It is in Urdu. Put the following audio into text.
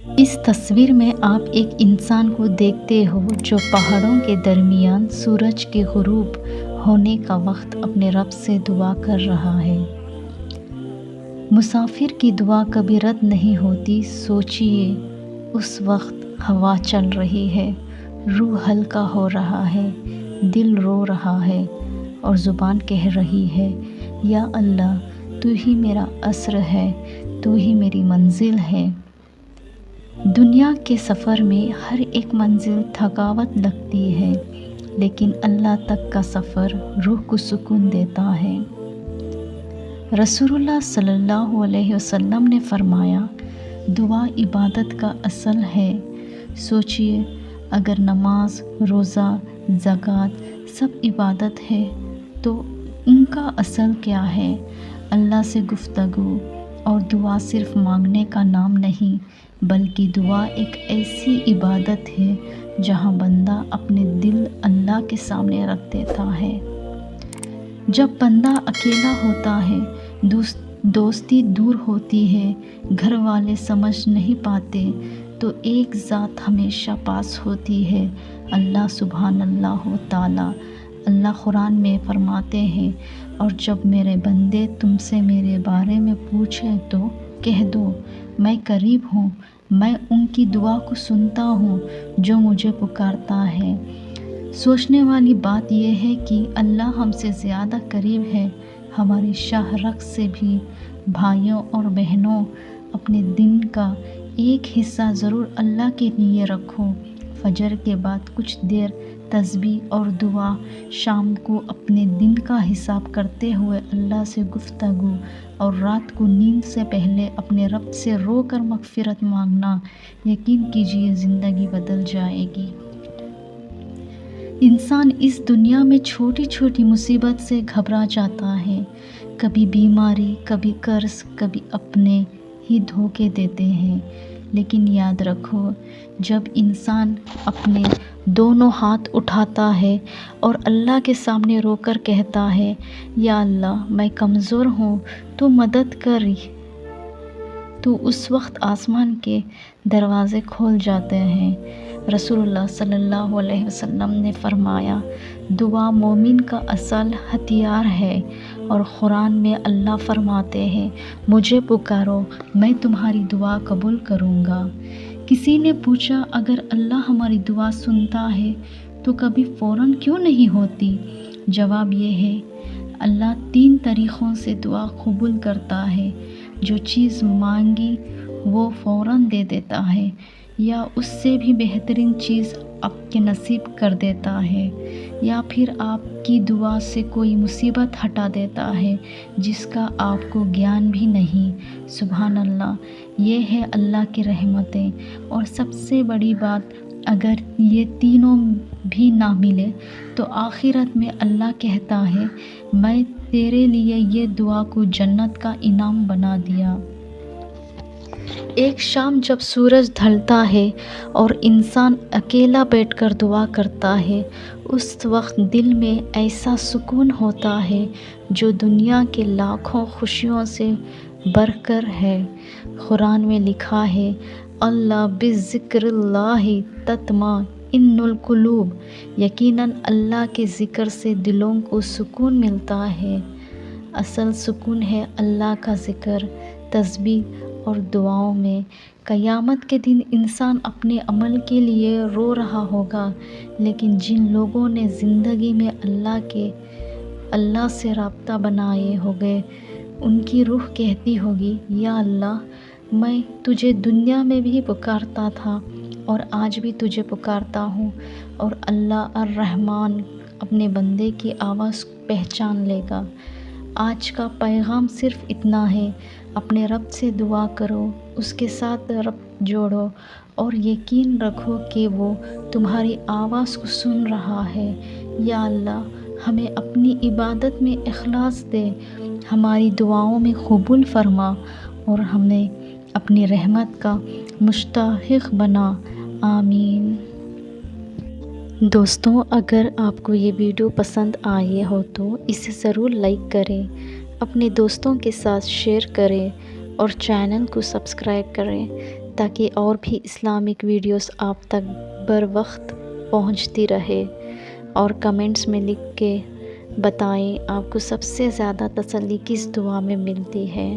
اس تصویر میں آپ ایک انسان کو دیکھتے ہو جو پہاڑوں کے درمیان سورج کے غروب ہونے کا وقت اپنے رب سے دعا کر رہا ہے۔ مسافر کی دعا کبھی رد نہیں ہوتی۔ سوچئے اس وقت ہوا چل رہی ہے، روح ہلکا ہو رہا ہے، دل رو رہا ہے اور زبان کہہ رہی ہے، یا اللہ تو ہی میرا اسر ہے، تو ہی میری منزل ہے۔ دنیا کے سفر میں ہر ایک منزل تھکاوٹ لگتی ہے، لیکن اللہ تک کا سفر روح کو سکون دیتا ہے۔ رسول اللہ صلی اللہ علیہ وسلم نے فرمایا، دعا عبادت کا اصل ہے۔ سوچئے اگر نماز، روزہ، زکوٰۃ سب عبادت ہے تو ان کا اصل کیا ہے؟ اللہ سے گفتگو اور دعا صرف مانگنے کا نام نہیں، بلکہ دعا ایک ایسی عبادت ہے جہاں بندہ اپنے دل اللہ کے سامنے رکھ دیتا ہے۔ جب بندہ اکیلا ہوتا ہے، دوستی دور ہوتی ہے، گھر والے سمجھ نہیں پاتے، تو ایک ذات ہمیشہ پاس ہوتی ہے، اللہ سبحان اللہ تعالی۔ اللہ قرآن میں فرماتے ہیں، اور جب میرے بندے تم سے میرے بارے میں پوچھیں تو کہہ دو میں قریب ہوں، میں ان کی دعا کو سنتا ہوں جو مجھے پکارتا ہے۔ سوچنے والی بات یہ ہے کہ اللہ ہم سے زیادہ قریب ہے ہماری شاہ رگ سے بھی۔ بھائیوں اور بہنوں، اپنے دن کا ایک حصہ ضرور اللہ کے لیے رکھو۔ فجر کے بعد کچھ دیر تسبیح اور دعا، شام کو اپنے دن کا حساب کرتے ہوئے اللہ سے گفتگو، اور رات کو نیند سے پہلے اپنے رب سے رو کر مغفرت مانگنا۔ یقین کیجئے زندگی بدل جائے گی۔ انسان اس دنیا میں چھوٹی چھوٹی مصیبت سے گھبرا جاتا ہے، کبھی بیماری، کبھی قرض، کبھی اپنے ہی دھوکے دیتے ہیں، لیکن یاد رکھو جب انسان اپنے دونوں ہاتھ اٹھاتا ہے اور اللہ کے سامنے رو کر کہتا ہے، یا اللہ میں کمزور ہوں تو مدد کر، تو اس وقت آسمان کے دروازے کھول جاتے ہیں۔ رسول اللہ صلی اللہ علیہ وسلم نے فرمایا، دعا مومن کا اصل ہتھیار ہے، اور قرآن میں اللہ فرماتے ہیں، مجھے پکارو میں تمہاری دعا قبول کروں گا۔ کسی نے پوچھا، اگر اللہ ہماری دعا سنتا ہے تو کبھی فوراً کیوں نہیں ہوتی؟ جواب یہ ہے، اللہ 3 طریقوں سے دعا قبول کرتا ہے۔ جو چیز مانگی وہ فوراً دے دیتا ہے، یا اس سے بھی بہترین چیز آپ کے نصیب کر دیتا ہے، یا پھر آپ کی دعا سے کوئی مصیبت ہٹا دیتا ہے جس کا آپ کو گیان بھی نہیں۔ سبحان اللہ، یہ ہے اللہ کی رحمتیں۔ اور سب سے بڑی بات، اگر یہ تینوں بھی نہ ملے تو آخرت میں اللہ کہتا ہے، میں تیرے لیے یہ دعا کو جنت کا انعام بنا دیا۔ ایک شام جب سورج ڈھلتا ہے اور انسان اکیلا بیٹھ کر دعا کرتا ہے، اس وقت دل میں ایسا سکون ہوتا ہے جو دنیا کے لاکھوں خوشیوں سے بڑھ کر ہے۔ قرآن میں لکھا ہے، اللہ بذکر اللہ تطمئن القلوب، یقیناً اللہ کے ذکر سے دلوں کو سکون ملتا ہے۔ اصل سکون ہے اللہ کا ذکر، تسبیح اور دعاؤں میں۔ قیامت کے دن انسان اپنے عمل کے لیے رو رہا ہوگا، لیکن جن لوگوں نے زندگی میں اللہ سے رابطہ بنائے ہوگے، ان کی روح کہتی ہوگی، یا اللہ میں تجھے دنیا میں بھی پکارتا تھا اور آج بھی تجھے پکارتا ہوں، اور اللہ الرحمن اپنے بندے کی آواز پہچان لے گا۔ آج کا پیغام صرف اتنا ہے، اپنے رب سے دعا کرو، اس کے ساتھ رب جوڑو، اور یقین رکھو کہ وہ تمہاری آواز کو سن رہا ہے۔ یا اللہ ہمیں اپنی عبادت میں اخلاص دے، ہماری دعاؤں میں قبول فرما، اور ہمیں اپنی رحمت کا مستحق بنا۔ آمین۔ دوستوں، اگر آپ کو یہ ویڈیو پسند آئی ہو تو اسے ضرور لائک کریں، اپنے دوستوں کے ساتھ شیئر کریں اور چینل کو سبسکرائب کریں تاکہ اور بھی اسلامک ویڈیوز آپ تک بر وقت پہنچتی رہے، اور کمنٹس میں لکھ کے بتائیں آپ کو سب سے زیادہ تسلی کس دعا میں ملتی ہے۔